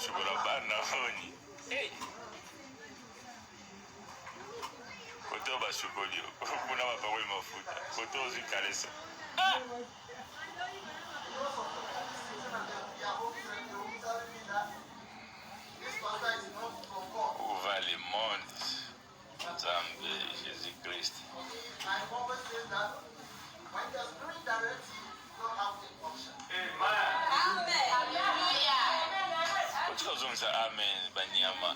Subula bana honi. Hey. Koto bashukolio. Kuna mapakoli mafuta. Koto zikalesa. Ah. Ouvre le monde. Nzambe Jésus-Christ. Kutuzungumza amen banyama.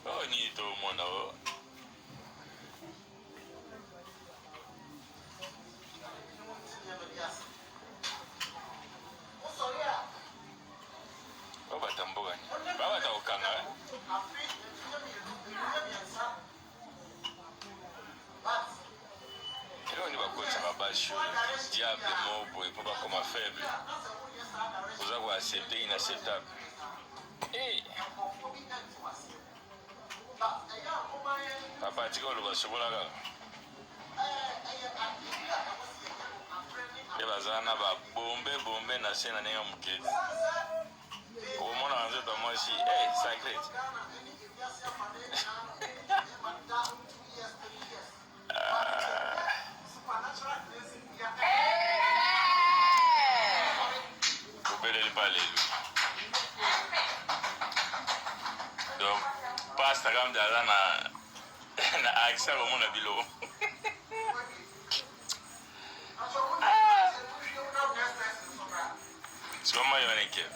Oh ni to mona o. Baba tamboga ni. Baba ta okanga. Ero ni bakocha babasho. Diable mobo et papa comme faible. Vous avez accepté inacceptable. Hey. Papa tiko lo basobola ga. Bazana ba bombe na sena nenga mukezi. Omona wanze to moshi sacred. Kubele balelu. Donc pasta comme dans na aksa omona bilo. Comment il va niquer?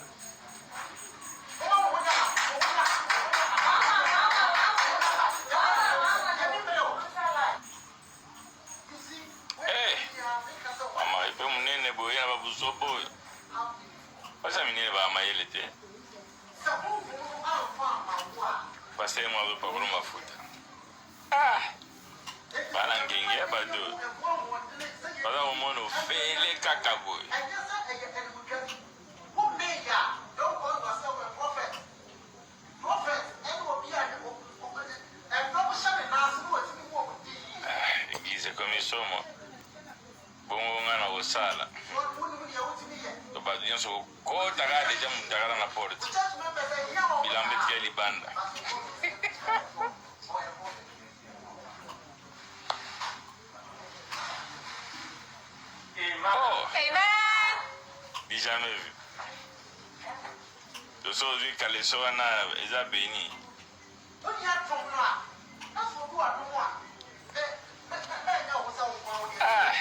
Maman, il peut m'amener boy, il va vous sauver. Pas ça, il va m'ailler l'été. Passez-moi le pas ma faute. Ah! Pas l'anguingue, pas d'eau. Pas au monde, on fait les cacaboy. Église comme ils sont, moi. Bon, on a au sala. Le badien se côte à déjà mon la porte. Il en met quelle bande. Oh! Amen! J'ai jamais vu. Le soir, lui, quand les soirs, ils ont béni. Ah!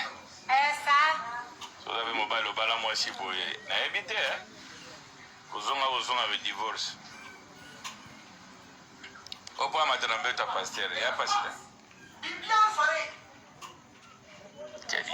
Vous avez mon bal au bala, moi, si vous voulez. N'habitez, hein? Vous avez divorce. Au point, ma trompette à pasteur, il n'y a pas ça. Quelle idée.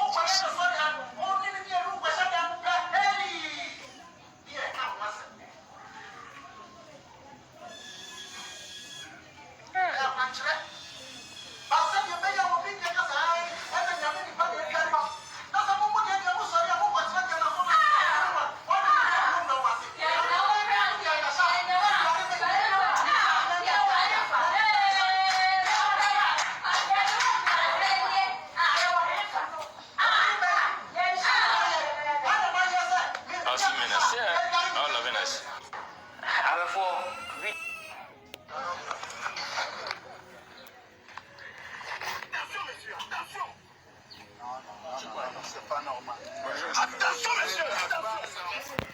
C'est pas normal. Attention, monsieur!